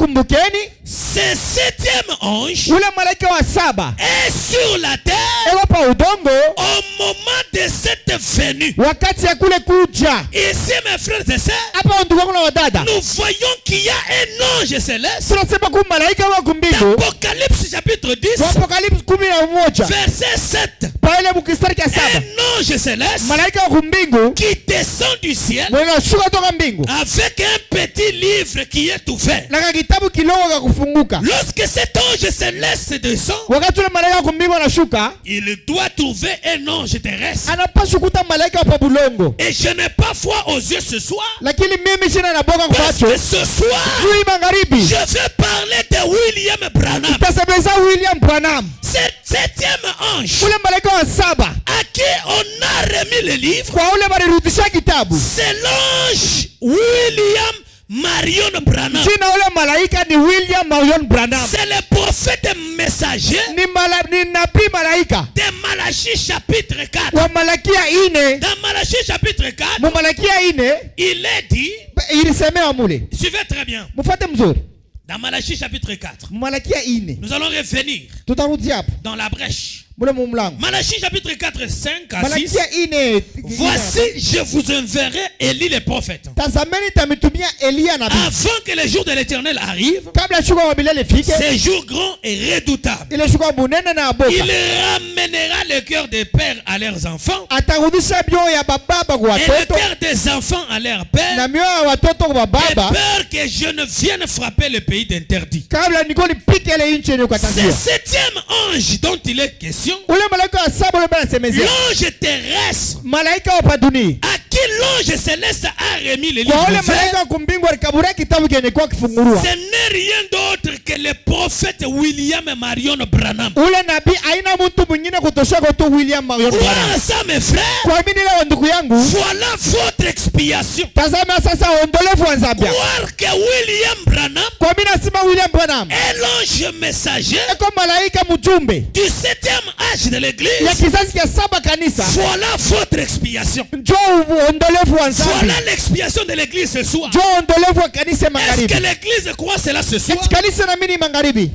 kumbukeni, ce septième ange ule malaika wa saba est sur la terre eko pa udongo au moment de cette venue. wakati ya kule kuja. Ici, mes frères et sœurs, Hapa ndugu wangu na wadada, nous voyons qu'il y a un ange céleste. tunasema ku malaika wa kumbingu Apocalypse chapitre 10, kwa Apokalipsi 11 verset 7. pale mkistari kia 7, Un ange céleste malaika wa kumbingu qui descend du ciel mwenye shuka toka mbingu avec un petit livre qui est ouvert. na kitabu kidogo ka kufunguka. Lorsque cet ange céleste descend, Wakati ule malaika wa kumbingu anashuka, il doit trouver un ange terrestre. anapaswa kukuta malaika wa pabulongo. Et je n'ai pas foi aux yeux ce soir, Lakini mimi sina na boga parce kwacho. que ce soir, Juu magharibi je vais parler de William Branham. tasemeza William Branham, Cet septième ange ule malaika wa saba à qui on a remis le livre, kwa ule balirudisha kitabu. c'est l'ange William Marion Branham. Jina ule malaika ni William Marion Branham. C'est le prophète messager Ni nabii malaika de Malachie chapitre 4. wa Malakia 4. Dans Malachie chapitre 4, Mu Malakia 4 il est dit, ilisemewa mule. suivez très bien, Mfuate mzuri. dans Malachie chapitre 4, Mu Malakia 4 nous allons revenir tutarudi hapo dans la brèche. mule mu mlango. Malachie chapitre 4, 5 à 6. Malakia 4. Voici, je vous enverrai Élie le prophète, Tazameni tamitumia Elia nabii avant que le jour de l'Éternel arrive, kabla shuka wa milele fike. ces jours grands et redoutables. Ile shuka munene na boka. Il ramènera le cœur des pères à leurs enfants Atarudisha mioyo ya bababa kwa et le watoto cœur des enfants à leurs pères, na mioyo ya watoto kwa de baba, peur que je ne vienne frapper le pays d'interdit. kabla niko nipike ile nchi yenye Ce kukatazia. septième ange dont il est question, Ule malaika wa saba ule bana semezea. l'ange terrestre Malaika wa paduni. à qui l'ange céleste a remis le Kwa ule livre malaika vert, wa kumbingu alikabura kitabu kenye kwa kifungurua. ce n'est rien d'autre que le prophète William Marion Branham. Ule nabii haina mtu mwingine kutoshaka tu William Marion Branham. Voilà ça, mes frères. Kwa mimi leo ndugu yangu, Voilà votre expiation. tazama sasa ondolevu wa Zambia. Croire que William Branham Kwa mimi nasema William Branham est l'ange messager eko malaika mjumbe du septième âge de ya l'église. kizazi cha saba kanisa. Voilà votre expiation. Njoo ondolevu wa Zambia. Voilà l'expiation de l'église ce soir. Njoo ondolevu wa kanisa Est-ce magharibi. que l'église croit cela ce soir? Kanisa na mimi magharibi.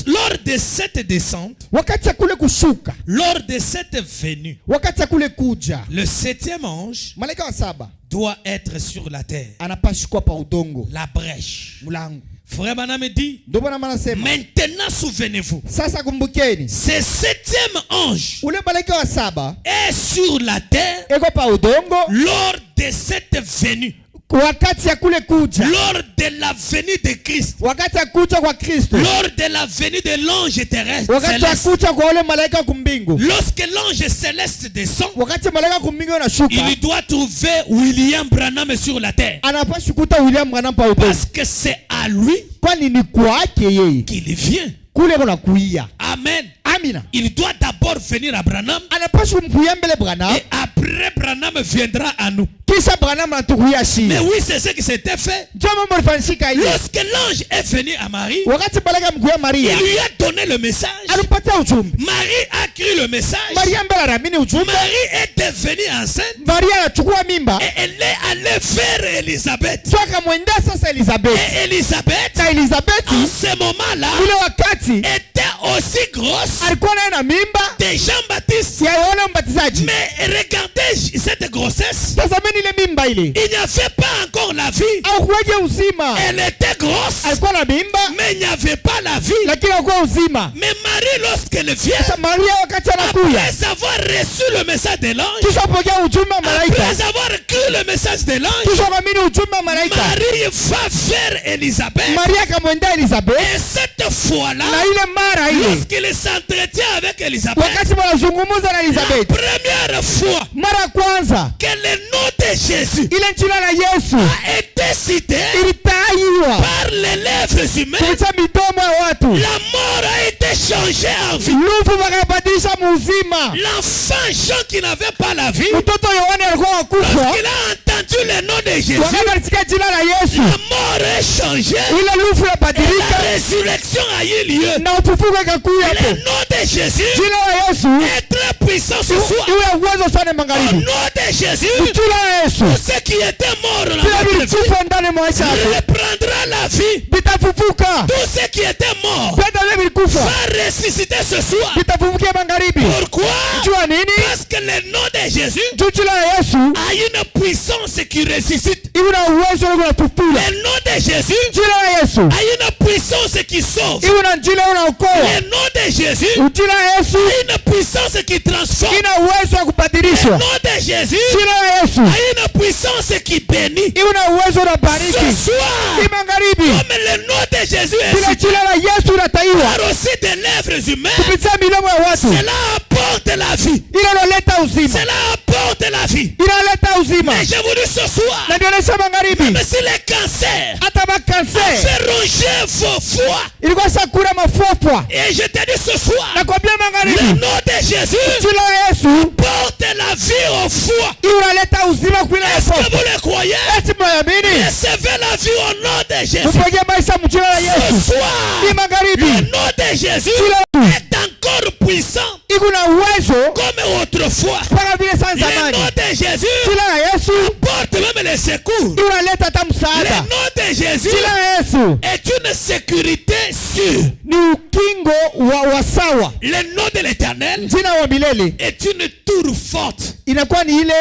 Lors de cette descente, Wakati ya kule kushuka, lors de cette venue, wakati ya kule kuja, le septième ange malaika wa saba doit être sur la terre. anapashikwa pa udongo La brèche. mlango. Frère Branham dit, Ndio bwana anasema, maintenant souvenez-vous, sasa kumbukeni, ce septième ange ule malaika wa saba est sur la terre eko pa udongo lors de cette venue, wakati ya kule kuja, lors de la venue de Christ, wakati ya kuja kwa Kristo, lors de la venue de l'ange terrestre. wakati ya Céleste. kuja kwa ule malaika wa kumbingu, Lorsque l'ange céleste descend, wakati malaika wa kumbingu anashuka, il doit trouver William Branham sur la terre. anapashi kuta William Branham pa udongo, Parce que c'est à lui kwani ni kwake yeye qu'il vient. kule kuna kuia. Amen. Amina, Il doit d'abord venir à Branham anapashi kumkuia mbele Branham, et après Branham viendra à nous. kisha Branham anatukuia shi. Mais oui, c'est ce qui s'était fait. Njoo mambo alifanyika hiyo. Lorsque l'ange est venu à Marie, Wakati malaika mkuia il Maria, lui a donné le message. alimpatia ujumbe. Marie a cru le message. Maria mbele anaamini ujumbe. Marie est devenue enceinte Maria anachukua mimba, et elle est allée vers Élisabeth. so akamwendea sasa Elizabeth. Et Élisabeth, Na Elizabeth en ce moment-là, ule wakati était aussi grosse alikuwa naye na mimba de Jean-Baptiste. ya Yohana Mbatizaji. Mais regardez cette grossesse. Tazameni ile mimba ile, Il n'y avait pas encore la vie. au kuwaje uzima. Elle était grosse, Alikuwa na mimba mais il n'y avait pas la vie. lakini alikuwa uzima. Mais Marie, lorsqu'elle vient, Sasa Maria wakati anakuya, après avoir reçu le message de l'ange, kisha pokea ujumbe wa malaika, après avoir cru le message de l'ange, kisha kuamini ujumbe wa malaika, Marie va vers Élisabeth. Maria akamwendea Elizabeth. Et cette fois-là, Na ile mara ile, lorsqu'il s'entretient avec Élisabeth, wakati wanazungumza na Elizabeth, première fois mara ya kwanza que le nom de Jésus ile jina la Yesu a été cité ilitaiwa par les lèvres humaines, kupitia midomo ya watu. la mort a été changée en vie. Lufu wakabadilisha muuzima. L'enfant Jean qui n'avait pas la vie, Mtoto Yohane alikuwa wakufa, lorsqu'il a entendu le nom de Jésus, wakati alisikia jina la Yesu, la mort est changée ile lufu et yabadilika la résurrection a eu lieu. na ufufuko ikakuya Le hapo. nom de Jésus Jina la Yesu est très puissant ce soir. iwe uwezo sana Au magharibi. nom de Jésus, Jina la Yesu tous ceux qui étaient morts dans vile votre vie vilikufa ndani mwa maisha yako reprendra la vie. vitafufuka vitafufuka. Tout ce qui était mort Vyote vile vilikufa va ressusciter ce soir. vitafufukia magharibi. Pourquoi? Jua nini? Parce que le nom de Jésus Juu jina la Yesu a une puissance qui ressuscite. iwe na uwezo wa kunafufula. Le nom de Jésus Jina la Yesu a une puissance qui sauve. iwe na njila unaokoa. Le nom de Jésus Jina la Yesu a une puissance qui transforme. ina uwezo wa Le kubadilishwa. nom de Jésus Jina la Yesu a une puissance qui bénit. iwe na uwezo na bariki. Ce soir, Hii magharibi comme le nom de Jésus est bila cité jina la Yesu inataiwa par aussi des lèvres humaines, kupitia milomo ya watu. cela apporte la vie. Inaleta uzima. Cela apporte la vie. Inaleta uzima. Mais je vous dis ce soir, Na ndio nasema magharibi même si le cancer hata a makanser fait ronger vos foies, ilikuwa sakura mafofwa. et je te dis ce soir, Nakwambia le magharibi nom de Jésus jina la Yesu porte la vie au foie. inaleta uzima kwa ile Est-ce que mafofwa. vous le croyez? Eti mnaamini? Recevez la vie au nom de Jésus. Tupige maisha mjina la Ce Yesu. soir, Hii magharibi le nom de Jésus Jina- est encore puissant iko na uwezo comme autrefois. mpaka vile sana Le zamani. nom de Jésus Jina la Yesu porte même les secours. inaleta hata Le msaada. nom de Jésus Jina la Yesu est une sécurité sûre. ni ukingo wa sawa. Le nom de l'Éternel Jina wa milele est une tour forte. inakuwa ni ile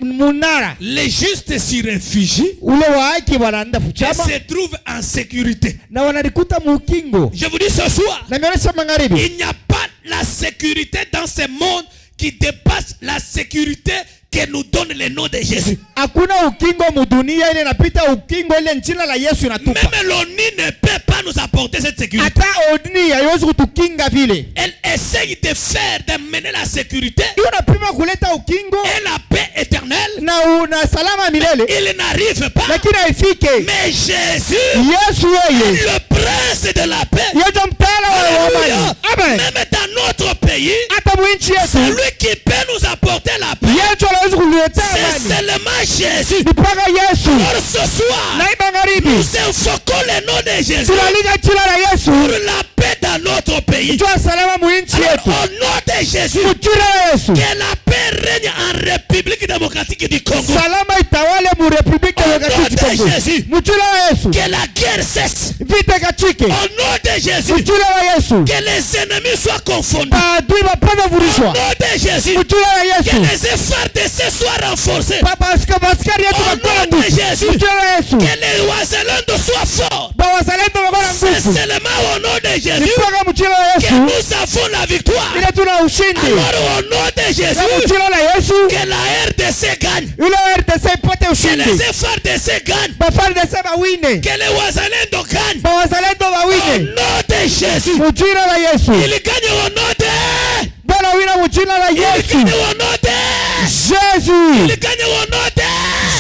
munara Les justes s'y réfugient ule wa haki wanaenda et fuchama se trouvent en sécurité. na wanalikuta mukingo. Je vous dis ce soir, Na mionyesha magharibi il n'y a pas la sécurité dans ce monde qui dépasse la sécurité que nous donne le nom de Jésus. hakuna ukingo mudunia ile inapita ukingo ile njina la Yesu inatupa. Même l'ONU ne peut pas nous apporter cette sécurité. Hata odni haiwezi kutukinga vile. Elle essaye de faire, d'amener la sécurité Hiyo napima kuleta ukingo et la paix éternelle. na salama milele, Il n'arrive pas. lakini haifike. Mais Jésus, Yesu yeye le prince de la paix, yejo mtala wa amani. Alléluia. Amen. Même dans notre pays, Hata mwinchi yetu celui qui peut nous apporter la paix, yejo anaweza kuletea c'est amani seulement Jésus. ni mpaka Yesu. Or ce soir, Na hii magharibi nous invoquons le nom de Jésus tunaliga jina la Yesu pour la paix dans notre pays. jua salama mwinchi Alors, yetu. au nom de Jésus, Jina la Yesu que la paix règne en République démocratique du Congo. salama itawale mu Republique Demokratiki Au nom de Kongo. Jésus. Mjina la Yesu Que la guerre cesse. vita kachike. Au nom de Jésus, Mjina la Yesu que les ennemis soient confondus. maadui wapate Au vurishwa. nom de Jésus, Mjina la que Yesu les efforts de ce soient renforcés. baskari yetu Au wakuwa na nom de nguvu. Jésus, Mjina la Yesu que les Oiselondes soient forts. bawazalendo wakuwa na C'est nguvu. seulement au nom de Ni Jésus mpaka mjina la que Yesu nous avons la victoire. ile tuna ushindi. Alors au nom de Na Jésus, mjina la Yesu que la RDC gagne. ile RDC ipate Que ushindi. les FRDC gagnent. Bafardese bawine. Que les Oiselondes gagnent. Bawazalendo Au bawine. nom de Jésus. Mjina la Yesu Il gagne au nom de. Bwana wina mjina la Il Yesu. gagne au nom de. Jésus Il gagne au nom de.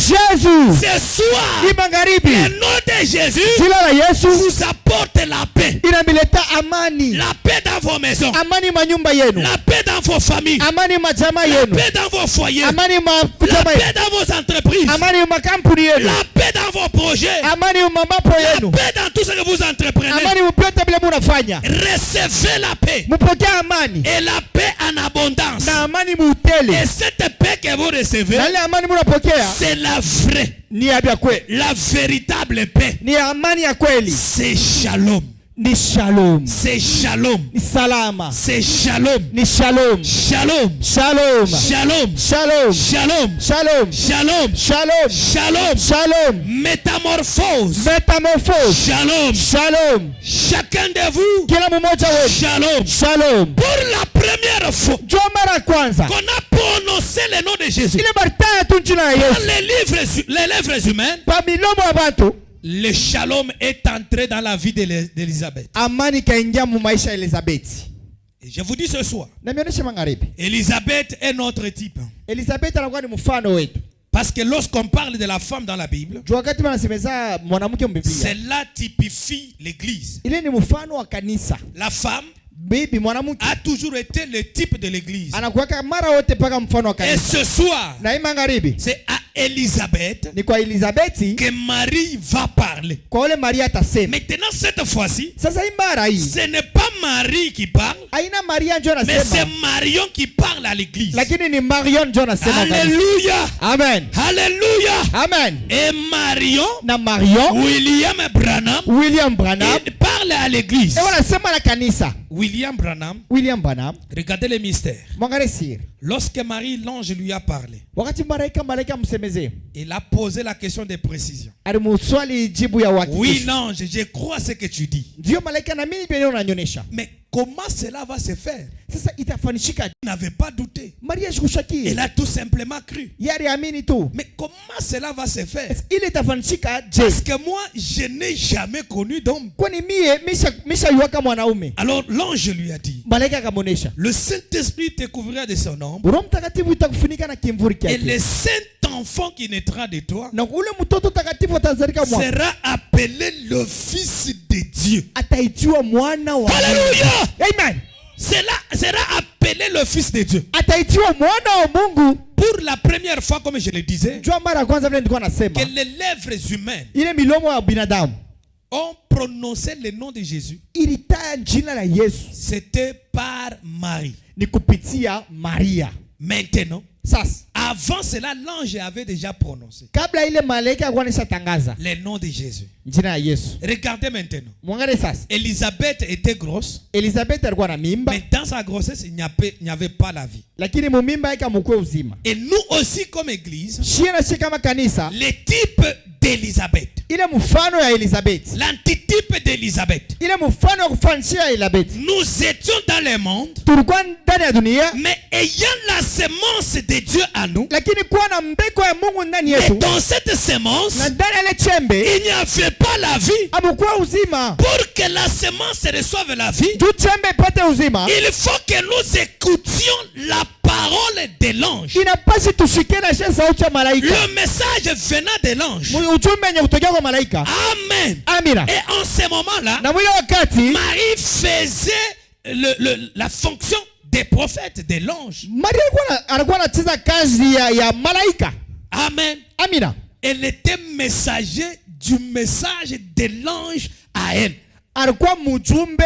Jésus. Ce soir, Hii magharibi le nom de Jésus jina la Yesu vous apporte la paix. inamileta amani. La paix dans vos maisons. Amani manyumba yenu. La paix dans vos familles. Amani majama La yenu. paix dans vos foyers. Amani La majama paix yenu. dans vos entreprises. Amani makampuni yenu. La paix dans vos projets. Amani mamapo La yenu. paix dans tout ce que vous entreprenez. Amani mupyote vile munafanya. Recevez la paix. Mupokee amani Et la paix en abondance. na amani muutele. Et cette paix que vous recevez, Na ile amani munapokea c'est la vraie, ni ya vya kweli. la véritable paix. Ni amani ya kweli. C'est shalom. Ni shalom. C'est shalom. Ni salama. C'est shalom. Ni shalom. Shalom. Shalom. Shalom. Shalom. Shalom. Shalom. Shalom. Shalom. Shalom. Shalom. Métamorphose. Metamorphose. Shalom. Shalom. Chacun de vous. Kila mmoja wetu. Shalom. Shalom. Pour la première fois Jua mara ya kwanza qu'on a prononcé le nom de Jésus ile bartaya tu jina la dans Yesu les lèvres humaines, pa milomo ya bantu, le shalom est entré dans la vie d'Élisabeth. amani kaingia mu maisha ya Elizabeti. Et je vous dis ce soir, Na mionyesha magharibi, Élisabeth est notre type. Elizabeti anakuwa ni mfano wetu. Parce que lorsqu'on parle de la femme dans la Bible, Jua wakati wanasemeza mwanamke mbiblia, cela typifie l'église. ile ni mfano wa kanisa. La femme Bibi mwanamke a toujours été le type de l'église. anakuweka mara wote paka mfano wa Et kanisa. ce soir, Na hii magharibi c'est à Élisabeth Ni kwa Elizabeti que Marie va parler. kwa ule Maria atasema. Maintenant, cette fois-ci, Sasa hii mara hii ce n'est pas Marie qui parle, haina Maria ndio mais c'est anasema, Marion qui parle à l'église. lakini ni Marion ndio anasema. Alléluia. Amen. Alléluia. Amen. Et Marion, Na Marion William Branham, William Branham il parle à l'église. wanasema na kanisa. William Branham, William Branham regardez le mystère. mwangalie siri. Lorsque Marie, l'ange, lui a parlé, Wakati malaika msemezee, il a posé la question de précision. alimuswali jibu ya Oui, uhakikisho. l'ange, je crois ce que tu dis. Ndio malaika na mimi pia unanionyesha. Mais comment cela va se faire? Sasa itafanishika. Il n'avait pas douté. Maria shikushakia. Il a tout simplement cru. Yari amini tu. Mais comment cela va se faire? Ile itafanishika je? Parce que moi, je n'ai jamais connu d'homme. Kwani mie misha yuaka mwanaume. Alors l'ange lui a dit, Malaika akamuonesha. le Saint-Esprit te couvrira de son ombre, Roho Mtakatifu itakufunika na kimvuri et kyake. le Saint-Enfant qui naîtra de toi Na ule mtoto takatifu atazalika mwana. sera appelé le Fils de Dieu. Ataitiwa mwana wa Mungu. Alléluia! Amen. Cela sera appelé le Fils de Dieu. Ataitiwa mwana wa Mungu. Pour la première fois, comme je le disais, Jua mara ya kwanza vile nilikuwa nasema. que les lèvres humaines Ile milomo ya binadamu ont prononcé le nom de Jésus, ilitaya jina la Yesu c'était par Marie. ni kupitia Maria. Maintenant, Sasa avant cela, l'ange avait déjà prononcé kabla ile malaika alikuwa anishatangaza le nom de Jésus. jina la Yesu. Regardez maintenant. Mwangalie sasa. Élisabeth était grosse, Elizabeth alikuwa na mimba, mais dans sa grossesse, il n'y avait pas la vie. lakini mumimba yake amukue uzima. Et nous aussi, comme église, Shie na shie kama kanisa, le type d'Élisabeth, ile mfano ya Elizabeth, l'antitype d'Élisabeth, ile mfano ya kufanishia ya Elizabeth. nous étions dans le monde, Tulikuwa ndani ya dunia, mais ayant la semence de Dieu à nous, lakini kuwa na mbeko ya Mungu ndani et yetu, dans cette semence, na ndani ya ile chembe il n'y avait pas la vie. amukue uzima. Pour que la semence reçoive la vie, Juu chembe ipate uzima, il faut que nous écoutions la parole de l'ange. inapasi tushike na shie sauti ya malaika. Le message venant de l'ange. Ujumbe yenye kutokea kwa malaika. Amen. Amina. Et en ce moment-là, Na mwile wakati Marie faisait la fonction des prophètes, de l'ange. Maria alikuwa anacheza kazi ya malaika. Amen. Amina. Elle était messager du message de l'ange à elle. Alikuwa mjumbe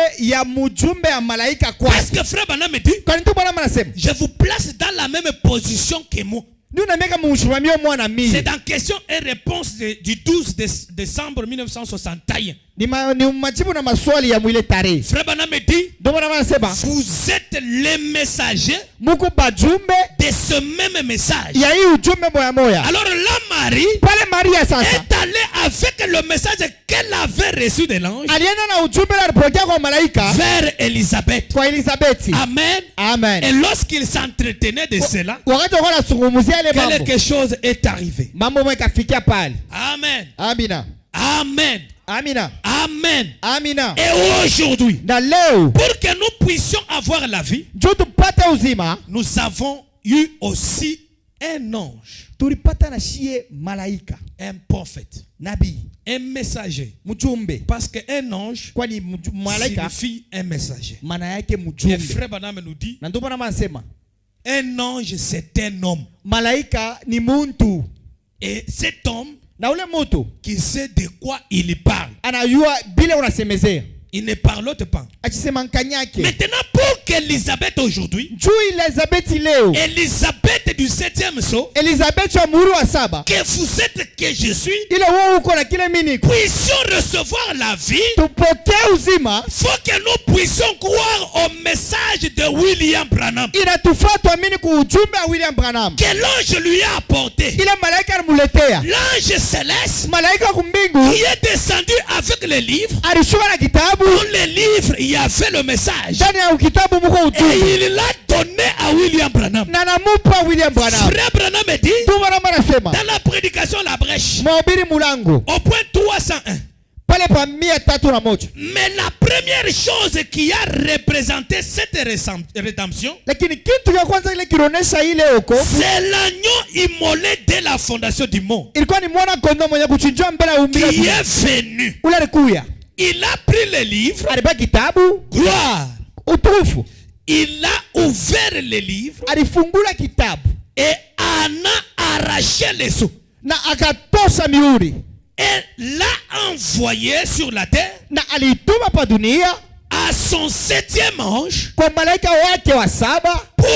ya malaika Parce kwake. que frère Branham me dit, Kwani tu bwana anasema, je vous place dans la même position que moi. ndio nameka mshimamio mwana C'est mimi. dans question et réponse du 12 décembre 1961. Ni majibu na maswali ya mwile tarehe. Frère Branham me dit, Ndio bwana anasema, vous êtes les messagers muko bajumbe de ce même message. ya hii ujumbe moya moya. Alors la Marie Pale Maria sasa est allée avec le message qu'elle avait reçu de l'ange alienda na ujumbe alipokea kwa malaika vers Élisabeth. kwa Elizabeth. Amen. Amen. Et lorsqu'il s'entretenait de cela, Wakati wako nasungumzia ile mambo, quelque chose est arrivé. mambo moja kafikia pale. Amen. Amina. Amen. Amina. Amen. Amina. Et aujourd'hui, Na leo pour que nous puissions avoir la vie, juu tupate uzima, nous avons eu aussi un ange, tulipata na shie malaika, un prophète, nabii, un messager. mjumbe. Parce qu'un ange Kwani malaika signifie un messager. maana yake Et mjumbe. frère Branham nous dit, Na ndio maana anasema un ange c'est un homme. malaika ni muntu, Et cet homme na ule mutu qui sait de quoi il parle. anajua bila unasemezea, Il ne parlote pas. akisema nkanyake. Maintenant, pour qu'Élisabeth aujourd'hui, Juu Elizabeth leo, Élisabeth du 7e sceau, Elizabeth wa muhuri wa saba, que vous êtes, que je suis, ile wewe uko na kile mimi niko, puissions recevoir la vie, tupokee uzima. faut que nous puissions croire au message de William Branham Inatufaa tuamini kwa ujumbe wa William Branham, que l'ange lui a apporté. ile malaika alimuletea. L'ange céleste Malaika kumbingu qui est descendu avec le livre. alishuka na kitabu, Dans le livre, il y a fait le message. ndani ya kitabu mko Et ujumbe, il l'a donné à William Branham. na namupa William Branham. Frère Branham me dit, Ndio maana anasema dans la prédication La Brèche, mhubiri mulango au point 301, pale pa 301. mais la première chose qui a représenté cette rédemption, Lakini kitu cha kwanza ile kinaonesha ile wokovu c'est l'agneau immolé dès la fondation du monde, ilikuwa ni mwana kondoo mwenye kuchinjwa mbele ya qui umbile. est venu. Ule alikuya, Il a pris le livre, alipa kitabu, gloire. utukufu, Il a ouvert le livre alifungula kitabu et en a arraché les sceaux. na akatosha mihuri et l'a envoyé sur la terre na alituma pa dunia à son 7e ange kwa malaika wake wa 7 pour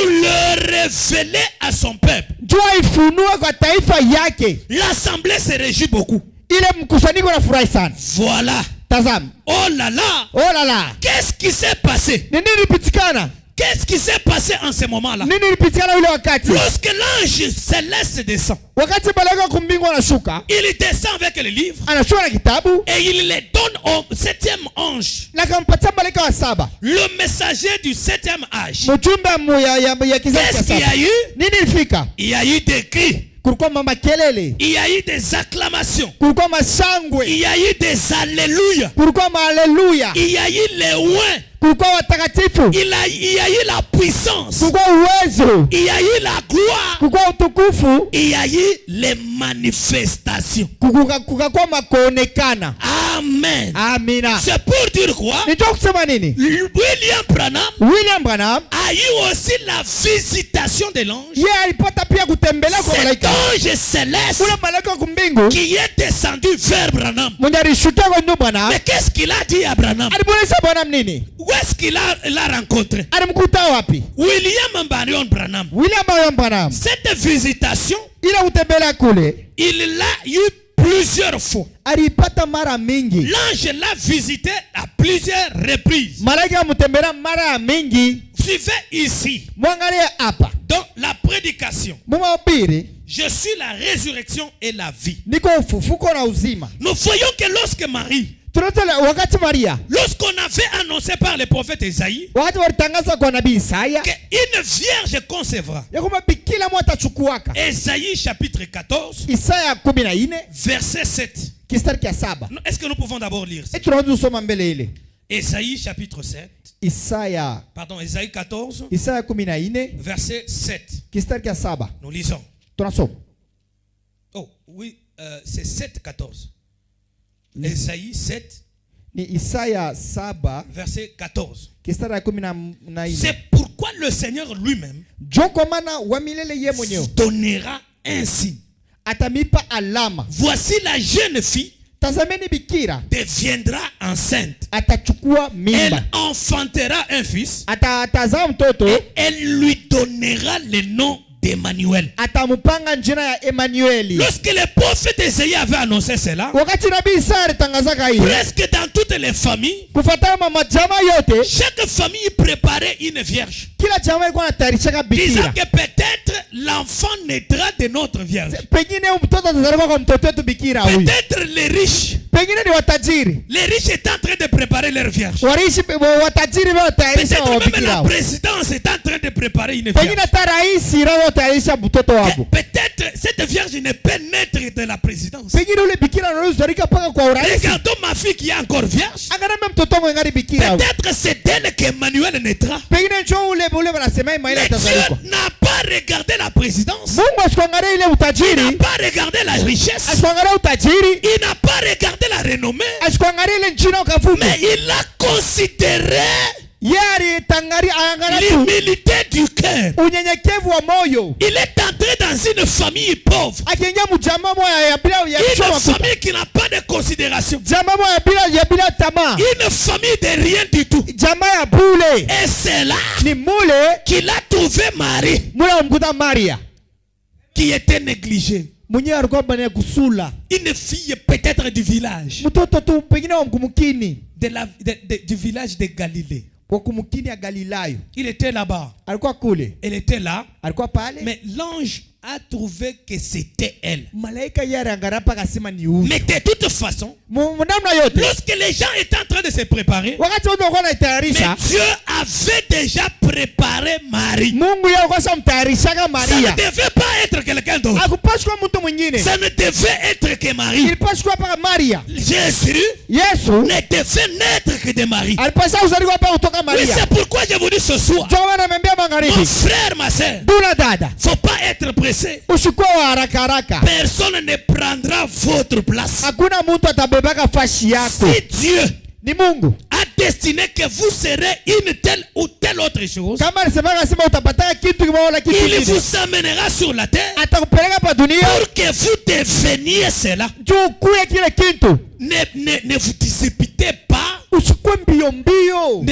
le révéler à son peuple. jua ifunue kwa taifa yake. L'assemblée se réjouit beaucoup. Ile mkusanyiko na furahi sana. Voilà. Tazama. Oh là là. Oh là là. Qu'est-ce qui s'est passé? Nini ilipitikana? Qu'est-ce qui s'est passé en ce moment-là? Nini ilipitikana ule wakati? Lorsque l'ange céleste descend, Wakati malaika kumbingu anashuka, il descend avec le livre anashuka na kitabu et il les donne au 7e ange. na kampatia malaika wa 7. Le messager du 7e âge. Mjumbe ya kizazi Qu'est-ce cha qu'il y a 7. eu? Nini ilifika? Il y a eu des cris. Kulikuwa makelele. Il y a eu des acclamations. Kulikuwa mashangwe. Il y a eu des alléluia. Kulikuwa haleluya. Il y a eu les ouins. Kulikuwa watakatifu. Il y a eu la puissance. Kulikuwa uwezo. Il y a eu la gloire. Kulikuwa utukufu. Il y a eu les manifestations. Kukakuwa makuonekana. Amen. Amina. C'est pour dire quoi? Nitoa kusema nini? William Branham a eu aussi la visitation de l'ange. Yeye alipata pia kutembelea kwa Cet malaika. ange céleste Ule malaika kumbingu qui est descendu vers Branham. mwenye alishukia kwa ndugu Branham. Mais qu'est-ce qu'il a dit à Branham? Alimuuliza Branham nini? Où est-ce qu'il l'a rencontré? Alimkuta wapi? William Marion Branham. William Branham. Cette visitation, Ile kutembelea kule il l'a eu plusieurs fois. alipata mara mingi. L'ange l'a visité à plusieurs reprises. Malaika mtembelea mara mingi. Suivez ici. Mwangalie hapa. Dans la prédication, Mumahubiri, je suis la résurrection et la vie. niko ufufuko na uzima. Nous voyons que lorsque Marie, Wakati Maria, lorsqu'on avait annoncé par le prophète Isaïe wakati walitangaza kwa nabii Isaya qu'une vierge concevra, ya kwamba bikira mwa atachukuaka. Isaïe chapitre 14, Isaya 14 verset 7. kistari kia 7. Est-ce que nous pouvons d'abord lire ça? Tunaanza kusoma mbele ile. Isaïe chapitre 7, Isaya pardon, Isaïe 14, Isaya 14 verset 7. kistari kia 7. Nous lisons. Tunasoma. Oh, oui, c'est 7, 14. Isaïe 7, Ni Isaya 7 verset 14. kistari ya 14. C'est pourquoi le Seigneur lui-même Joko mana wa milele ye mwenyewe donnera un signe. atamipa alama. Voici la jeune fille Tazameni bikira deviendra enceinte. atachukua mimba. Elle enfantera un fils. Atazaa mtoto. Elle lui donnera le nom d'Emmanuel. Atamupanga jina ya Emmanueli. Lorsque le prophète Isaïe avait annoncé cela, Wakati nabii Isaya alitangazaka hiyo, presque dans toutes les familles, kufuatana mama jamaa yote, chaque famille préparait une vierge, kila jamaa ilikuwa inatayarishaka disant bikira. que peut-être l'enfant naîtra de notre vierge. Pengine mtoto atazaliwa kwa mtoto wetu bikira huyu. Peut-être les riches. Pengine ni watajiri. Les riches étaient en train de préparer leur vierge. Watajiri wao tayarisha Peut-être wa même bikira. la présidence est en train de préparer une Pengine vierge. hata rais wao tayarisha mtoto wao. Peut-être cette vierge ne peut naître de la présidence. Pengine ule bikira anazalika paka kwa urais. Regardons ma fille qui est encore vierge. Angalia mtoto wangu ngari bikira. Peut-être c'est d'elle qu'Emmanuel naîtra. Pengine njoo ule wanasema Mais Emmanuel atazalika. Dieu n'a pas regardé la présidence. Mungu asikuangalia ile Il n'a utajiri. pas regardé la richesse. Asikuangalia utajiri. Il n'a pas regardé la renommée. Asikuangalia ile njina ukavumu. Mais il a considéré l'humilité du cœur. Unyenyekevu wa moyo. Il est entré dans une famille pauvre. Akiingia mjamaa moja ya bila ya Une choma. famille qui n'a pas de considération. Jamaa moja ya bila tamaa. Une famille de rien du tout. Jamaa ya bule. Et c'est là Ni mule qu'il a trouvé Marie, mula mkuta Maria. qui était négligée. Mwenye alikuwa bana kusula. Une fille peut-être du village. Mtoto tu pengine wa mkumukini. Du village de Galilée. Wa kumukini ya Galilayo. Il était là-bas. Alikuwa kule. Elle était là. Alikuwa pale. Mais l'ange a trouvé que c'était elle. Malaika yare angarapa kasema ni huyu. Mais de toute façon, Namna yote. lorsque les gens étaient en train de se préparer, Wakati wote walikuwa wanatayarisha. mais Dieu avait déjà préparé Marie. Mungu yeye alikuwa shamtayarishaka Ça ne Maria. devait pas être quelqu'un d'autre. Hakupaswi kuwa mtu mwingine. Ça ne devait être que Marie. Ilipaswi kuwa paka Maria. Jésus Yesu ne devait naître que de Marie. alipaswa kuzaliwa hapa kutoka Oui, Maria. c'est pourquoi je vous dis ce soir, Ndio anamwambia mon magharibi. frère, ma soeur, Dula dada. faut pas être pressé. Usikuwa wa haraka haraka. Personne ne prendra votre place. Hakuna mtu atabebaka fashi yako. Si Dieu Ni Mungu. a destiné que vous serez une telle ou telle autre chose, kama alisemaka sema utapata kitu kimoja kitu il kingine, vous amènera sur la terre atakupeleka pa dunia pour que vous deveniez cela. juu kuya kile kitu. Ne vous disputez pas. Usikwe mbio mbio,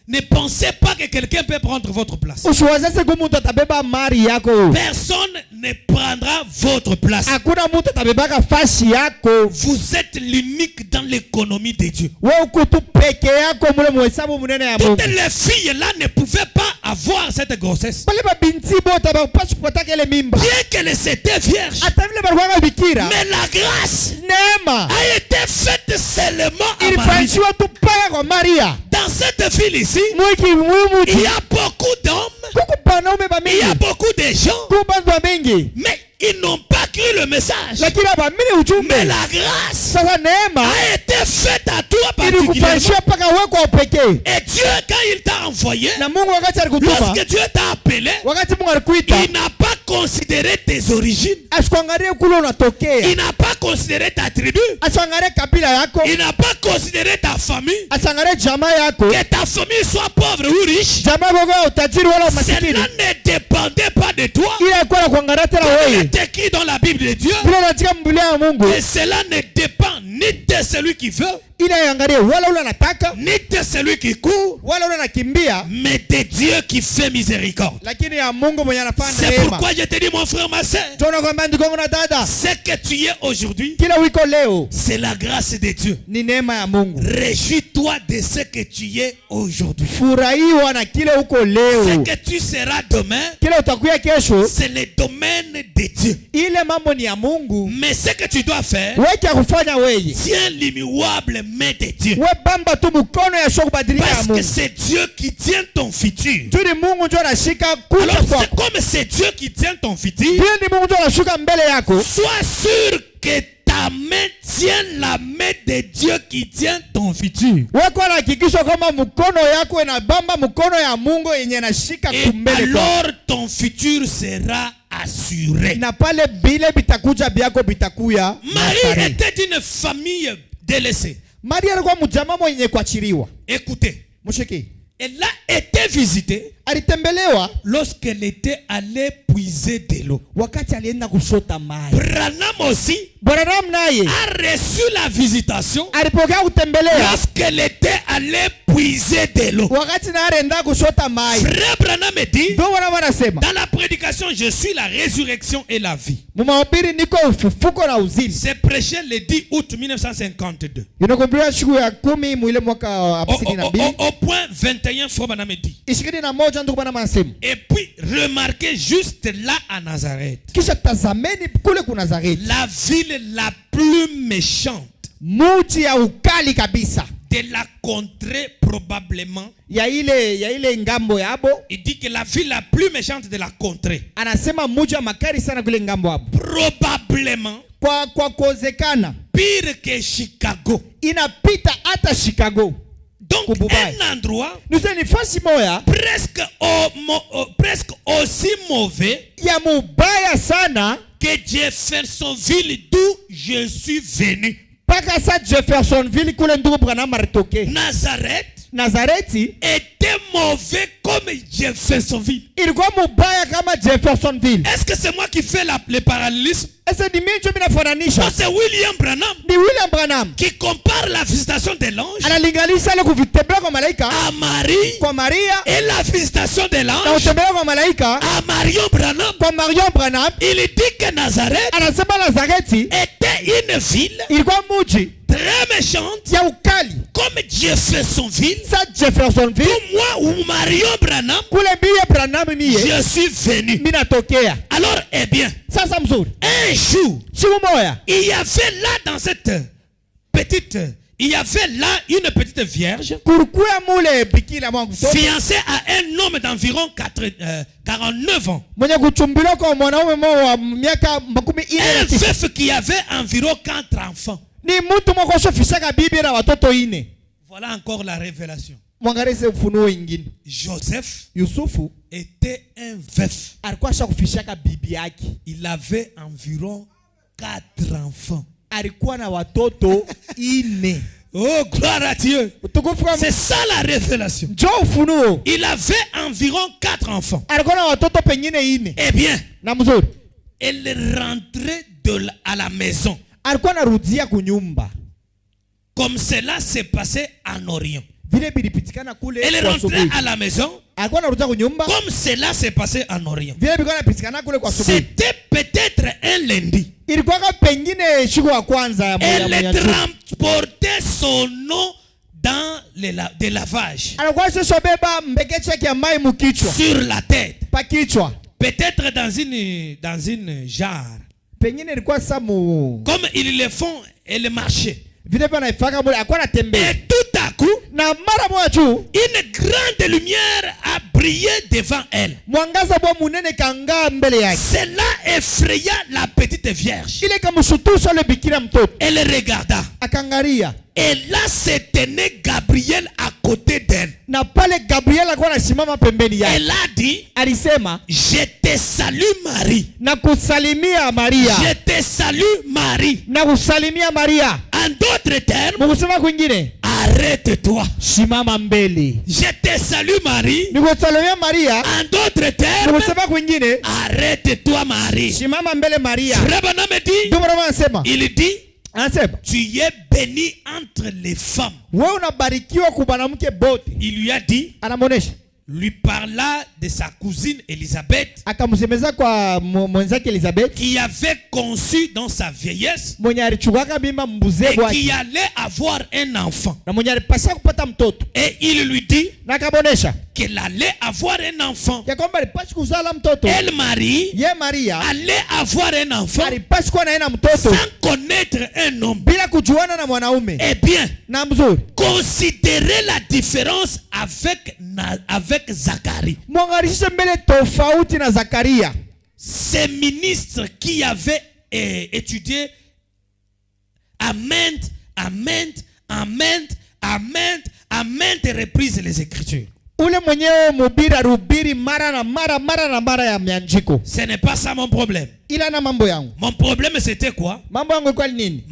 Ne pensez pas que quelqu'un peut prendre votre place. usiwazese ku mtu atabeba mali yako. Personne ne prendra votre place. Hakuna mtu atabebaka fashi yako. Vous êtes l'unique dans l'économie de Dieu. Wewe uko tu peke yako mule muhesabu munene ya Mungu. Toutes les filles là ne pouvaient pas avoir cette grossesse. Pale ba binti bota ba pasu kupata ile mimba. Bien qu'elles étaient vierges. Hata vile balikuwa bikira. Mais la grâce Neema a été faite seulement à Marie. ilifanywa tu paka kwa Maria. Dans cette ville ici, Mwiki il y a beaucoup d'hommes, kuku banaume ba il y a mingi. beaucoup de gens, Kuku bantu ba mingi. mais ils n'ont pas cru le message. Lakini abamini ujumbe. Mais la grâce Sasa neema a été faite à toi particulièrement. ilikufanyia paka wewe kwa upekee. Et Dieu, quand il t'a envoyé, Na Mungu wakati alikutuma, lorsque Dieu t'a appelé, wakati Mungu alikuita, il n'a pas considéré tes origines. asikuangalie kule unatokea. Il n'a pas considéré ta tribu. Asiangalie kabila yako. Il n'a pas considéré ta famille. Asiangalie jamaa yako. Que ta famille soit pauvre ou riche. Jamaa yako kwa utajiri wala umasikini. Cela ne dépendait pas de toi. Ile alikuwa anakuangalia tena Il wewe. est écrit dans la Bible de Dieu. Vile unatika Biblia ya Mungu. Et cela ne dépend ni de celui qui veut, Ile angalie wala ule anataka, ni de celui qui court, wala ule anakimbia, mais de Dieu qui fait miséricorde. lakini ya Mungu mwenye anafanya C'est neema. pourquoi je te dis, mon frère, ma soeur, Tuna kwamba ndugu yangu na dada, ce que tu es aujourd'hui, kila wiko leo c'est la grâce de Dieu. ni neema ya Mungu. Réjouis-toi de ce que tu es aujourd'hui. Furahiwa na kile uko Ce leo. que tu seras demain, Kile utakuya kesho, c'est le domaine de Dieu. ile mambo ni ya Mungu. Mais ce que tu dois faire, Wewe kia kufanya wewe. tiens l'immuable main de Dieu. Wewe bamba tu mkono ya shoko badilia ya Parce que Mungu. c'est Dieu qui tient ton futur. Tuni Mungu ndio anashika kucha Alors c'est kwako. comme c'est Dieu qui tient ton futur, Vile ni Mungu ndio anashuka mbele yako. sois sûr que ta main tient la main de Dieu qui tient ton futur. Wewe kwa hakikisha kama mkono yako inabamba mkono ya Mungu yenye inashika Et kumbele kwako. alors ton futur sera assuré. Na pale bile bitakuja byako bitakuya. Marie était une famille délaissée. Maria alikuwa mjamaa mwenye kuachiliwa. Écoutez, Mshiki. elle a été visitée Alitembelewa lorsqu'elle était allée puiser de l'eau. wakati alienda kushota maji. Branham aussi Branham naye a reçu la visitation alipokea kutembelea lorsqu'elle était allée puiser de l'eau. wakati na alienda kushota maji. Frère Branham dit, Ndio wanasema dans la prédication, je suis la résurrection et la vie. mumahubiri niko ufufuko na uzima. C'est prêché le 10 août 1952. Inakumbusha siku ya 10 mwile mwaka wa 52. Au point 21, Frère Branham dit. 21 ndio bwana anasema. Et puis, remarquez juste là à Nazareth, Kisha tazameni kule ku Nazareti. la ville la plus méchante Muji ya ukali kabisa. de la contrée probablement. Ya ile ngambo yabo. Il dit que la ville la plus méchante de la contrée. Anasema muji ya makari sana kule ngambo yabo. Probablement Kwa kozekana pire que Chicago. inapita hata Chicago. Donc Kububai. un endroit Nuseni fasi moya presque aussi mauvais ya mubaya sana que Jeffersonville d'où je suis venu. paka sa Jeffersonville kule ndugu Branham alitoke. Nazareth Nazareti était mauvais comme Jeffersonville. ilikuwa mubaya kama Jeffersonville. Est-ce que c'est moi qui fais le parallélisme? Ese ni mimi ndio ninafananisha. Non, c'est William Branham Ni William Branham qui compare la visitation de l'ange analinganisha ile kuvitembea kwa malaika à Marie kwa Maria et la visitation de na l'ange kutembea kwa malaika à Marion Branham. kwa Marion Branham. Il dit que Nazareth Anasema Nazareti était une ville ilikuwa muji très méchante ya ukali comme Jeffersonville. sa Jeffersonville. Pour moi ou Marion Branham, Kule mie Branham mie je suis venu. mimi natokea. Alors, eh bien, Sasa mzuri. un jour, Siku moya il y avait là dans cette petite, il y avait là une petite vierge kulikuwa mule bikira mwangu fiancée à un homme d'environ 49 ans. mwenye kuchumbiliwa kwa mwanaume mmoja wa miaka 40. Un veuf qui avait environ 4 enfants. Ni mtu mmoja shofishaka bibi na watoto 4. Voilà encore la révélation. Mwangalie ufunuo ingine. Joseph Yusufu était un veuf. alikuwa shakufishaka bibi yake. Il avait environ 4 enfants. Alikuwa na watoto 4. Oh, gloire à Dieu. Utukufu kwa C'est ça la révélation. Njoo ufunuo. Il avait environ 4 enfants. Alikuwa na watoto pengine 4. Eh bien, Na mzuri. elle rentrait à la maison. Alikuwa anarudia kunyumba. Comme cela s'est passé en Orient. Vile bilipitikana kule Elle kwa rentrait asubuhi. à la maison. Alikuwa anarudia kunyumba. Comme cela s'est passé en Orient. Vile bilikuwa napitikana kule kwa asubuhi. C'était peut-être un lundi. Ilikuwa pengine siku ya kwanza ya Elle transportait son nom dans des lavages. Alikuwa sasa beba mbekeche ya mai mukichwa. Sur la tête. Pa kichwa. Peut-être dans une jarre. Pengine ilikuwa samu. Comme ils le font, elle marchait. Vile bana ifaka mule alikuwa anatembea. Et tout à coup, Na mara moja tu une grande lumière a brillé devant elle. mwangaza bwa munene kanga mbele yake. Cela effraya la petite vierge. Ile kamshutusha le bikira mtoto. Elle regarda. Akangaria. Et là se tenait Gabriel à côté d'elle. Na pale Gabriel alikuwa anasimama pembeni yake. Elle a dit, Alisema, je te salue Marie. na kusalimia Maria. Je te salue Marie. Na kusalimia Maria. En d'autres termes, Mkusema kwingine, arrête-toi. simama mbele. Je te salue Marie. Ni kusalimia Maria. En d'autres termes, Mkusema kwingine, arrête-toi Marie. simama mbele Maria. Frère Branham dit, Ndio maana anasema, il dit, anasema, tu es béni entre les femmes. wewe unabarikiwa kwa mwanamke bote. Il lui a dit, Anamuonesha. lui parla de sa cousine Elisabeth, Akamsemeza kwa mwenzake Elizabeth, qui avait conçu dans sa vieillesse mwenye alichukua mimba mbuze et qui wake. allait avoir un enfant. Na mwenye alipasha kupata mtoto. Et il lui dit Na akabonesha qu'elle allait avoir un enfant. ya kwamba alipasha kuzala mtoto. Elle, Marie, Ye Maria allait avoir un enfant alipasha kuwa na mtoto sans connaître un homme. bila kujuana na mwanaume. Eh bien, Na mzuri. considérez la différence avec Zacharie. Mwangalishe mbele tofauti na Zakaria. Ces ministres qui avaient étudié à maintes reprises les Écritures. Ule mwenyewe mubiri rubiri mara na mara ya mianjiko. Ce n'est pas ça mon problème. Ila na mambo yangu. Mon problème c'était quoi? Mambo yangu ilikuwa nini?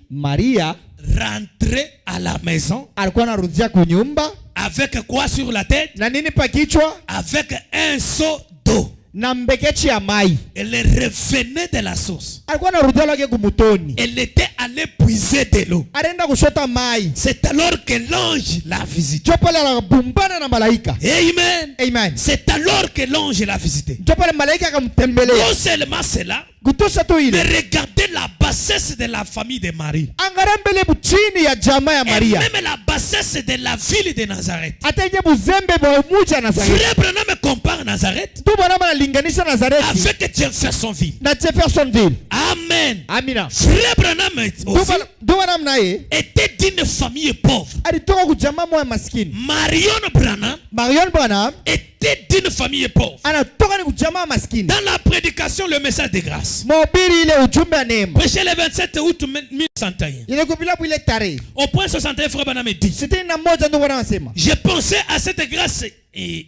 Maria rentrait à la maison alikuwa anarudia kunyumba avec quoi sur la tête? na nini pa kichwa? Avec un seau d'eau. Na mbekechi ya mai. Elle revenait de la source. Alikuwa anarudia lake kumutoni. Elle était allée puiser de l'eau. Alienda kushota mai. C'est alors que l'ange l'a visité. Jopo la bumbana na malaika. Amen. Amen. C'est alors que l'ange l'a visité. Jopo la malaika akamtembelea. Non seulement cela, Kutosha tu mais ile. regardez la bassesse de la famille de Marie. Angalia mbele chini ya jamaa ya Et Maria. même la bassesse de la ville de Nazareth. Hata ile buzembe bwa muja Nazareth. Frère Branham compare Nazareth Tu bwana analinganisha Nazareth avec Jeffersonville. na Jeffersonville. Amen. Amina. Frère Branham aussi Bwana naye était d'une famille pauvre. alitoka kujamaa moja maskini. Marion Branham Marion Branham était d'une famille pauvre. anatoka ni kujamaa maskini. Dans la prédication, le message de grâce. Mhubiri ile ujumbe ya neema. Prêché le 27 août 1961. Ile kupila ile tarehe. Au point 61, Frère Branham dit, C'était na moja ndio bwana anasema. j'ai pensé à cette grâce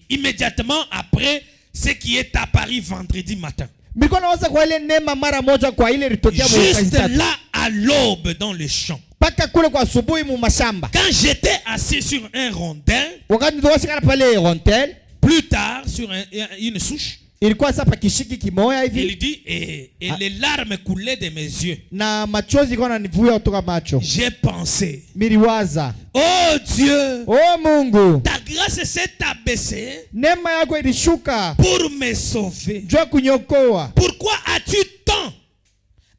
immédiatement après ce qui est apparu vendredi matin. Nilikuwa nawaza kwa ile neema mara moja kwa ile ilitokea Juste là à l'aube dans le champ. Paka kule kwa asubuhi mu mashamba. Quand j'étais assis sur un rondin, Wakati ndio shikana pale Rontel, plus tard sur une souche, ilikuwa sasa kishiki kimoya il hivi dit et les larmes coulaient de mes yeux. na machozi kwa nanivuya kutoka macho. J'ai pensé, Miliwaza, oh Dieu, oh Mungu, ta grâce s'est abaissée neema yako ilishuka pour me sauver. jua kunyokoa. Pourquoi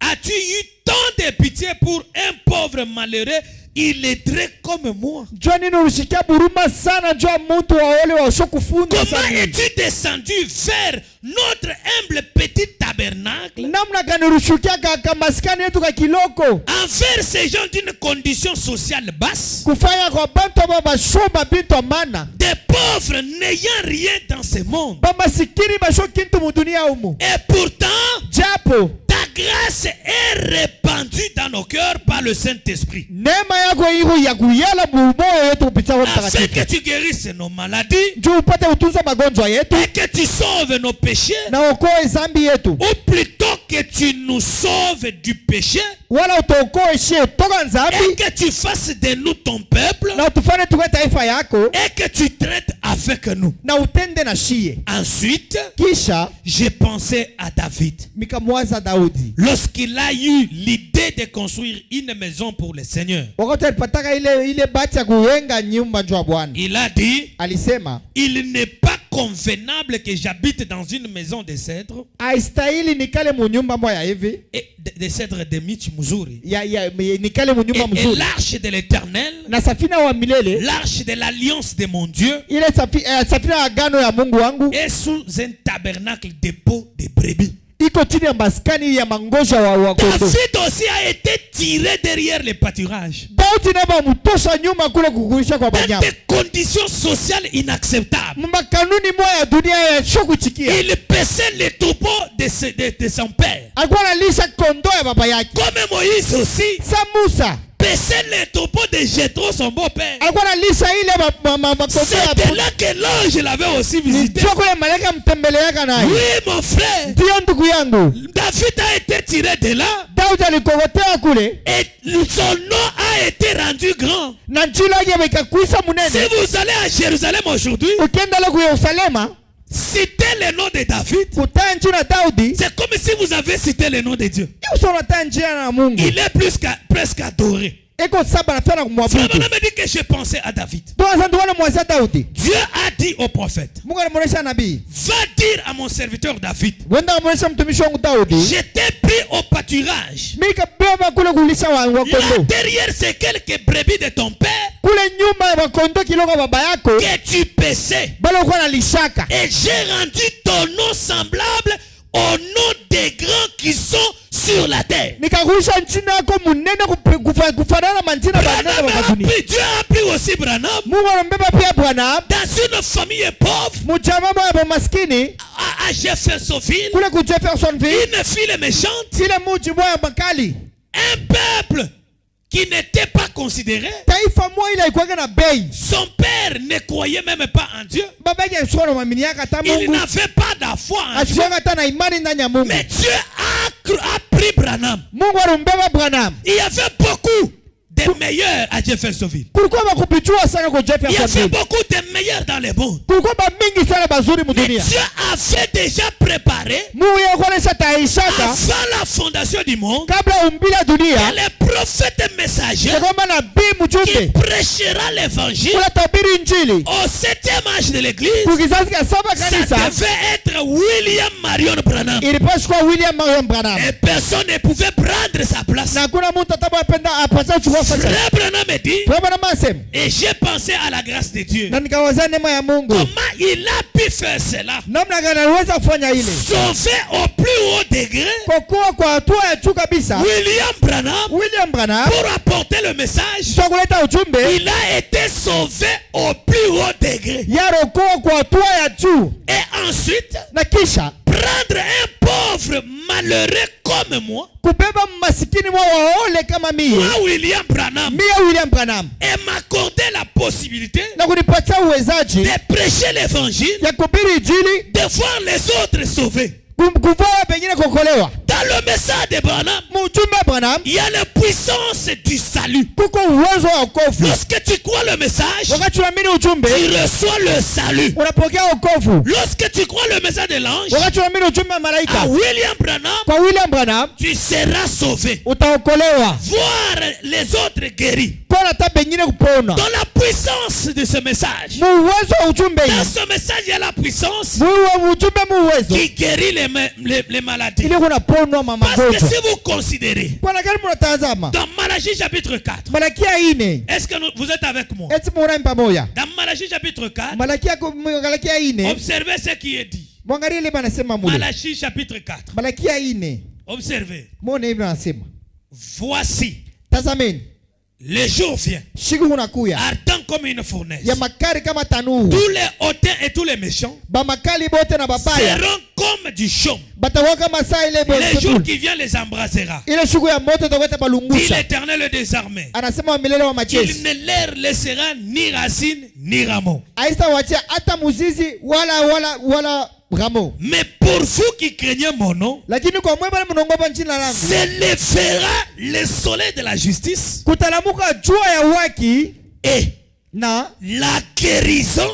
as-tu eu tant de pitié pour un pauvre malheureux illettré comme moi? Jua nini ulishikia buruma sana jua mtu wa wale wa shokufunza Comment sana. es-tu descendu vers notre humble petit tabernacle Namna gani ulishukia kaka maskani yetu ka kiloko envers ces gens d'une condition sociale basse, kufanya kwa bantu baba shoba bintu amana des pauvres n'ayant rien dans ce monde? baba sikiri basho kintu mu dunia humu. Et pourtant, Japo ta grâce est répandue dans nos cœurs par le Saint-Esprit. Neema yako iko ya kuyala moyo yetu kupitia Roho Afin que Mtakatifu. tu guérisses nos maladies Njoo upate utunza magonjwa yetu et que tu sauves nos péchés. na ukoe zambi yetu. Ou plutôt que tu nous sauves du péché Wala utokoe shie toka nzambi et que tu fasses de nous ton peuple na utufanye tuwe taifa yako et que tu traites avec nous. na utende na shie. Ensuite, Kisha j'ai pensé à David. mikamwaza Daudi. Lorsqu'il a eu l'idée de construire une maison pour le Seigneur, Wakati alipataka ile bahati ya kujenga nyumba njoo ya Bwana. il a dit, Alisema, il n'est pas convenable que j'habite dans une maison de cèdre haistahili nikale mu nyumba moya hivi. et de cèdre de michi muzuri Nikale mu nyumba et mzuri. l'arche de l'Éternel, Na safina wa milele, l'arche de l'alliance de mon Dieu ile safina ya agano ya Mungu wangu est sous un tabernacle de peaux de brebis. iko chini ya maskani ya mangoja wa kondoo. David aussi a été tiré derrière les pâturages Daudi na bamutosha nyuma kule kukulisha kwa dans banyama. des conditions sociales inacceptables. Makanuni moya ya dunia ya shokuchikia. Il paissait les troupeaux de son père. Alikuwa analisha kondoo ya baba yake. Comme Moïse aussi Sa Musa paissait les troupeaux de Jéthro, son beau-père. alikuwa analisha ile makondoo ya C'était là que l'ange l'avait aussi visité. Njoo kule malaika mtembeleaka naye. Oui, mon frère. Ndio ndugu yangu. David a été tiré de là Daudi alikogotea kule et son nom a été rendu grand. na njila yake ikakuisa Si munene. vous allez à Jérusalem aujourd'hui, Ukienda leo kwa Yerusalema, citez le nom de David. kutaa njina Daudi, C'est comme si vous avez cité le nom de Dieu. uso unataa njia na Mungu. Il est presque adoré. Eko saba nafanya Frère, kumwabudu. me dit que j'ai pensé à David. Ndio sasa ndio mwanza Daudi. Dieu a dit au prophète, Mungu alimwonyesha nabii. va dire à mon serviteur David, Wenda alimwonyesha mtumishi wangu Daudi. je t'ai pris au pâturage. Mimi kabeba kule kulisha wa Là kondoo. derrière ces quelques brebis de ton père Kule nyuma ya kondoo kiloko baba yako, que tu paissais. bado uko na lishaka. Et j'ai rendu ton nom semblable au nom des grands qui sont sur la terre. Nikakurusha njina yako munene kufanana na manjina banene Branham wa a dunia. pris, Dieu a pris aussi Branham Mungu anambeba pia Bwana dans une famille pauvre mjamaa wa maskini à Jeffersonville, kule ku Jeffersonville, une fille méchante, ile mji moya makali. un peuple qui n'était pas considéré. Taifa moja ile ilikuwa na bei. Son père ne croyait même pas en Dieu. Baba yake alikuwa anamwaminiaka hata Il Mungu. n'avait pas de foi en Dieu. Alikuwa hata na imani ndani ya Mungu. Mais Dieu a pris Branham. Mungu alimbeba Branham. Il y avait beaucoup de meilleurs à Jeffersonville. Kulikuwa bakupichua sana kwa Il y avait Jeffersonville. beaucoup de meilleurs dans le monde. Kulikuwa mingi sana bazuri Mais mudunia. Dieu avait déjà préparé Mungu yeye alikuwa anashataishaka avant la fondation du monde kabla umbila dunia. les prophètes messagers Kwamba nabii qui mjumbe prêchera l'évangile kula tabiri injili au 7e âge de l'église. kukizazi cha saba Ça kanisa devait être William Marion Branham. ilipaswa kuwa William Marion Branham. Et personne ne pouvait prendre sa place. Na hakuna mtu atabapenda apasa kuchukua fasi. Frère Branham me dit, Bwana masema et j'ai pensé à la grâce de Dieu. na nikawazia neema ya Mungu. Comment il a pu faire cela? Namna gani aliweza kufanya ile? Sauvé au plus haut degré Kwa kuwa kwa hatua ya juu kabisa William Branham, William Branham pour apporter le message, kwa kuleta ujumbe il a été sauvé au plus haut degré. yarokoa kwa hatua ya juu Et ensuite, na kisha prendre un pauvre malheureux comme moi, kubeba masikini mwa waole kama mie William Branham, William Branham et m'accorder la possibilité na kunipatia uwezaji de prêcher l'évangile, ya kuhubiri injili de voir les autres sauvés. kuvaa pengine kuokolewa. Dans le message de Branham, Mjumbe wa Branham il y a la puissance du salut. kuko uwezo wa wokovu. Lorsque tu crois le message, Wakati unaamini ujumbe tu reçois le salut. unapokea wokovu. Lorsque tu crois le message de l'ange, Wakati unaamini ujumbe wa à malaika William Branham, kwa William Branham tu seras sauvé. utaokolewa. Voir les autres guéris. Pona hata pengine kupona. Dans la puissance de ce message, Uwezo wa ujumbe dans hii. ce message, il y a la puissance Ujumbe uwezo qui guérit les maladies. ili kunaponwa Parce que magonjwa. si vous considérez, Bwana gani mnatazama? dans Malachie chapitre 4, Malakia 4. est-ce que vous êtes avec moi? Eti muone pamoja. Dans Malachie chapitre 4, Malakia 4. observez ce qui est dit. Mwangalie ile banasema mule. Malachie chapitre 4. Malakia 4. Observez. Muone hivi anasema. Voici, Tazameni. le jour vient. Siku unakuya. Ardent comme une fournaise. ya makari kama tanuru. Tous les hautains et tous les méchants Ba makali bote na babaya seront comme du chaume. batakuwa kama saa ile Les jours bote. qui viennent les embrasera. Ile siku ya moto itakwenda Dit balungusha. l'Éternel des armées. Anasema wa milele wa Il majeshi. ne leur laissera ni racine ni rameau. Aisa wachia hata muzizi wala ramo. Mais pour vous qui craignez mon nom, Lakini kwa mwema mnongopa jina langu. se lèvera le soleil de la justice Kutalamuka jua ya haki et na la guérison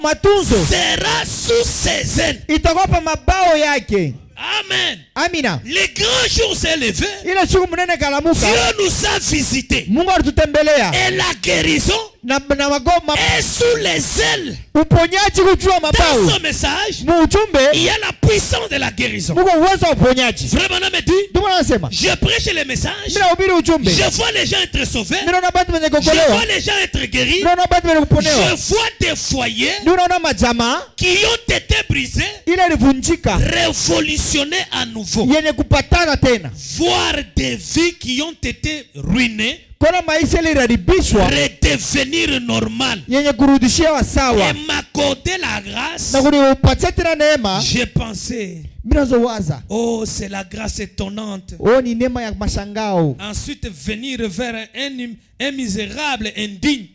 matunzo sera sous ses ailes. itakuwa pa mabao yake. Amen. Amina. Le grand jour s'est levé. Ile siku mnene kalamuka. Dieu nous a visités. Mungu alitutembelea. Et la guérison Na magoma est sous les ailes. uponyaji kujua Dans mabao. ce message, Mu ujumbe il y a la puissance de la guérison. Mungu uwezo wa uponyaji. Vraiment, me dit, Ndio anasema. je prêche le message. Mimi nahubiri ujumbe. Je vois les gens être sauvés. Mimi naona watu wenye Je kuokolewa. vois les gens être guéris. Mimi naona watu wenye kuponewa. Je vois des foyers Ndio naona majamaa qui ont été brisés, ile ilivunjika révolutionnés à nouveau. yenye kupatana tena. Voir des vies qui ont été ruinées, Kona maisha ile iliribishwa redevenir normal. yenye kurudishiwa sawa. Et m'accorder la grâce. Na kunipatia tena neema. J'ai pensé, Mimi nazowaza. oh, c'est la grâce étonnante. Oh, ni neema ya mashangao. Ensuite, venir vers un misérable indigne,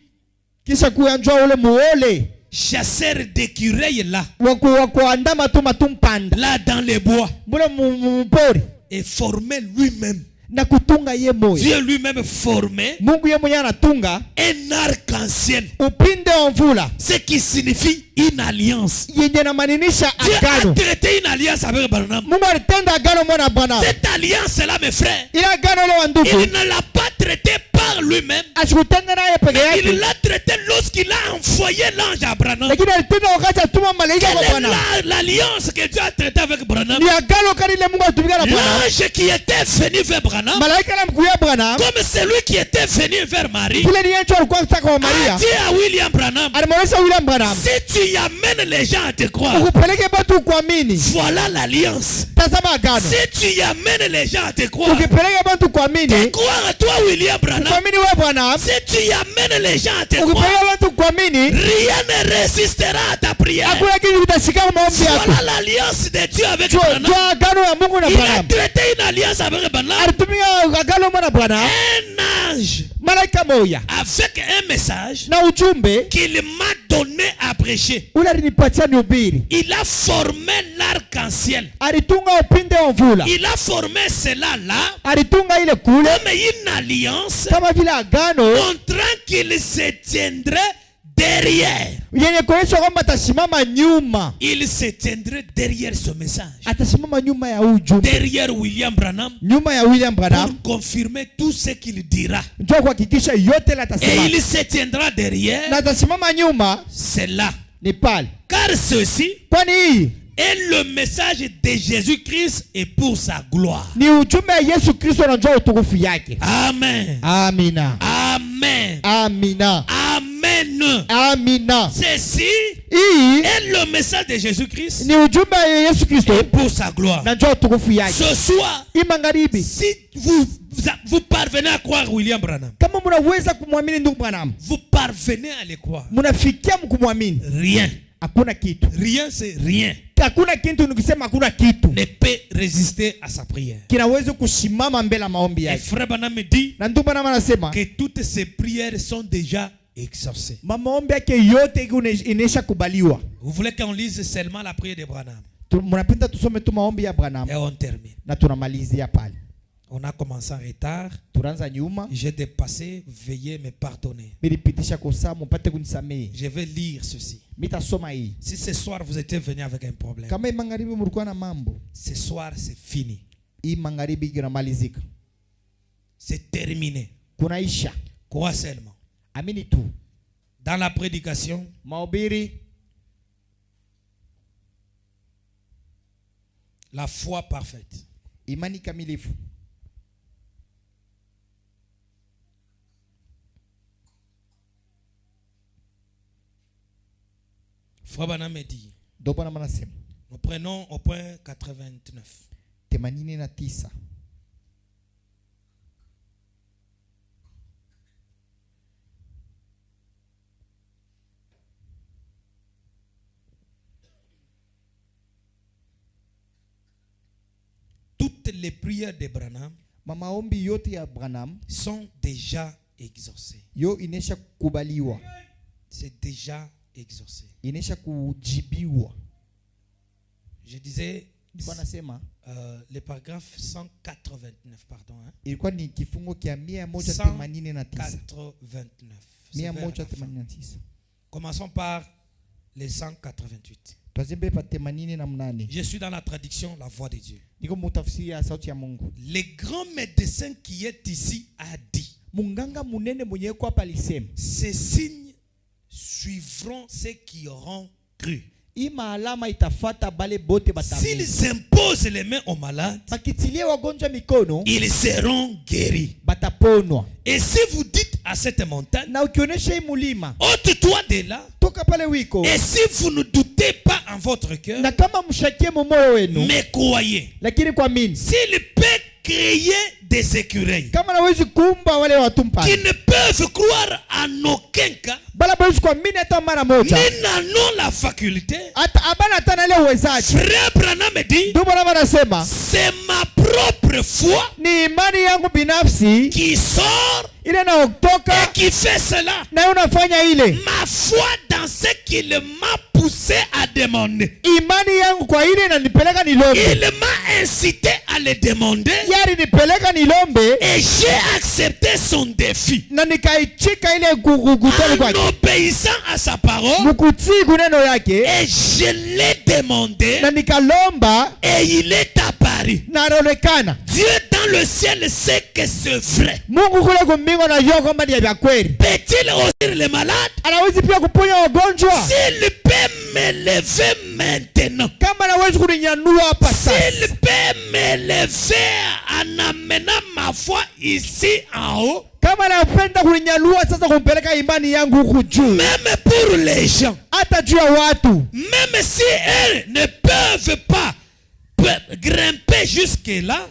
Kisha kuyanjua ule muole chasseur d'écureuils là, wa kuandama tu matumpanda. là dans les bois, Mule mpori et former lui-même. na kutunga ye moyo. Dieu lui-même formé Mungu ye mwenyewe anatunga un arc-en-ciel, upinde wa mvula ce qui signifie une alliance. yenye namaanisha Dieu a agano. traité une alliance avec Branham. Mungu alitenda agano mwana Bwana. Cette alliance-là, mes frères, Ile agano ile wa il ndugu ne l'a pas traité par lui-même. asikutenda naye peke Il yake. l'a traité lorsqu'il a envoyé l'ange à Branham. Lakini alitenda wakati atuma malaika kwa Quelle Bwana. est l'alliance que Dieu a traité avec Branham? Ni agano kali ile Mungu alitumika na Bwana. L'ange qui était venu vers Branham, Malaika alimkuja Bwana. comme celui qui était venu vers Marie, Kile ni yeye alikuwa anataka kwa a Maria. dit à William Branham, Alimwonyesha William Branham. si tu y amènes les gens à te croire, Ukupeleke watu kuamini. voilà l'alliance. Tazama agano. Si tu y amènes les gens à te croire, Ukipeleka watu kuamini. croire à toi William Branham, Kuamini wewe Bwana. si tu y amènes les gens à te croire, Ukipeleka watu kuamini. rien ne résistera à ta prière. Hakuna kitu kitashika maombi yako. Voilà l'alliance de Dieu avec Branham. Jua agano ya Mungu na Il a Branham. traité une alliance avec Branham. Alitumia agano mwana Bwana. Un ange Malaika moja avec un message na ujumbe qu'il m'a donné à prêcher. ule alinipatia nihubiri. Il a formé l'arc-en-ciel. Alitunga upinde wa mvula. Il a formé cela là Alitunga ile kule comme une alliance kama vile agano montrant qu'il se tiendrait derrière. yenye kuonyesha kwamba atasimama nyuma. Il se tiendrait derrière ce message. Atasimama nyuma ya ujumbe. Derrière William Branham Nyuma ya William Branham. pour confirmer tout ce qu'il dira. Njoo kuhakikisha yote la Et atasema. il se tiendra derrière. Na atasimama nyuma C'est là. ni pale. Car ceci Kwani hii est le message de Jésus-Christ et pour sa gloire. ni ujumbe ya Yesu Kristo na njoo utukufu yake. Amen. Amina. Amen. Amina. Amen. Amina. Ceci Hii est le message de Jésus-Christ ni ujumbe ya Yesu Kristo et pour sa gloire. na njoo utukufu yake. Ce soir, Hii magharibi si vous parvenez à croire William Branham, kama mnaweza kumwamini ndugu Branham, vous parvenez à le croire. mnafikia mkumwamini, Rien. hakuna kitu. Rien, c'est rien. Hakuna kitu, nikisema hakuna kitu Ne peut résister à sa prière. kinaweza kusimama mbele ya maombi Et yake. frère Branham me dit Na ndugu Branham anasema que toutes ces prières sont déjà exaucées. maombi yake yote inaisha kubaliwa. Vous voulez qu'on lise seulement la prière de Branham? Mnapenda tusome tu maombi ya Branham Et on termine. na tunamalizia pale. On a commencé en retard. Tunaanza nyuma, J'ai dépassé. Veuillez me pardonner. nilipitisha kosa, mpate kunisamehe. Je vais lire ceci. Mitasoma hii. Si ce soir vous étiez venu avec un problème, Kama hii magharibi mlikuwa na mambo, ce soir c'est fini. hii magharibi kinamalizika. C'est terminé. Kunaisha. Crois seulement. Amini tu. Dans la prédication, Mahubiri, la foi parfaite. imani kamilifu. Frère Branham me dit, Ndio Bwana anasema nous prenons au point 89. 89. les prières de Branham Maombi yote ya Branham sont déjà exaucées. yo inesha kubaliwa. C'est déjà exaucé. Inesha kujibiwa. Je disais le paragraphe 189, pardon. Hein? Ilikuwa ni kifungo kia 189. 189. Commençons par les 188. Je suis dans la traduction La Voix de Dieu. Le grand médecin qui est ici a dit: ces signes suivront ceux qui auront cru. S'ils imposent les mains aux malades, ils seront guéris. Et si vous dites à cette montagne, ôte-toi de là, et si vous ne doutez pas en votre cœur, mais croyez, s'il peut créer des écureuils qui ne peuvent croire en aucun cas, ni n'en ont la faculté, Frère Branham me dit: c'est ma propre foi qui sort et qui fait cela. Ma foi dans ce qu'il m'a poussé à demander. Il m'a incité à le demander et j'ai accepté son défi en obéissant à sa parole, et je l'ai demandé et il est apparu. Dieu dans le ciel sait que c'est vrai. Peut-il ouvrir les malades? S'il peut me lever maintenant, s'il peut me lever en amenant ma foi ici en haut, même pour les gens, même si elles ne peuvent pas grimper jusque là,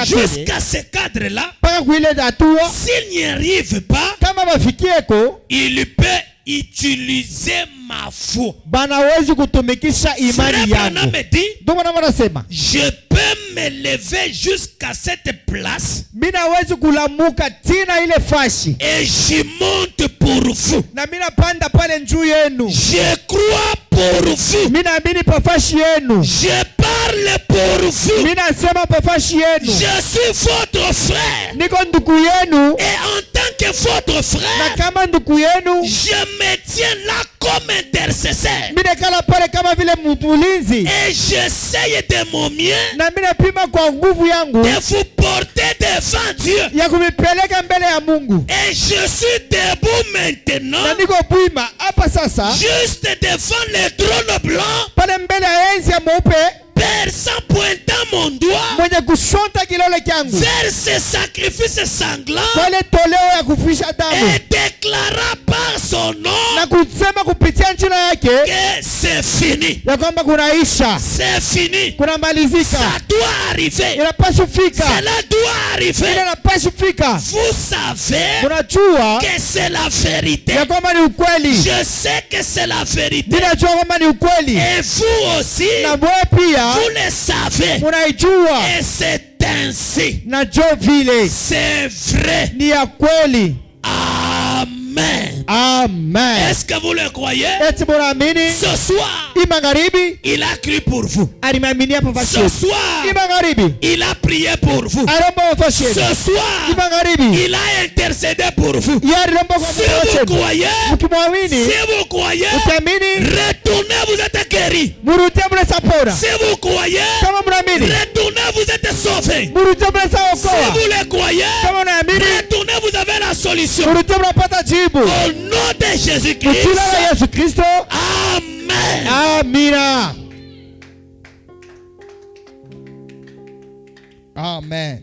jusqu'à ce cadre là, s'il n'y arrive pas, il peut utiliser ma foi. Frère Branham me dit: je peux me lever jusqu'à cette place et je monte pour vous. Je crois pour vous. Je parle pour vous. Je suis votre frère. Et en tant que votre frère, je me tiens là comme intercesseur. Et j'essaye de mon mieux de vous porter devant Dieu. Et je suis debout maintenant, juste devant le trône blanc, personne pointant mon doigt vers ce sacrifice sanglant et déclara par son nom que c'est fini. C'est fini. Ça doit arriver. Cela doit arriver. Vous savez que c'est la vérité. Je sais que c'est la vérité. Et vous aussi, vous le savez. Et c'est ainsi. C'est vrai. Amen. Amen. Est-ce que vous le croyez? Ce soir, il a cru pour vous. Ce soir, il a prié pour vous. Ce soir, il a intercédé pour vous. Si vous croyez, retournez, vous êtes guéris. Si vous croyez, retournez, vous êtes sauvés. Si vous le croyez, retournez, vous avez la solution. Au nom de Jésus-Christ. Amen. Amen.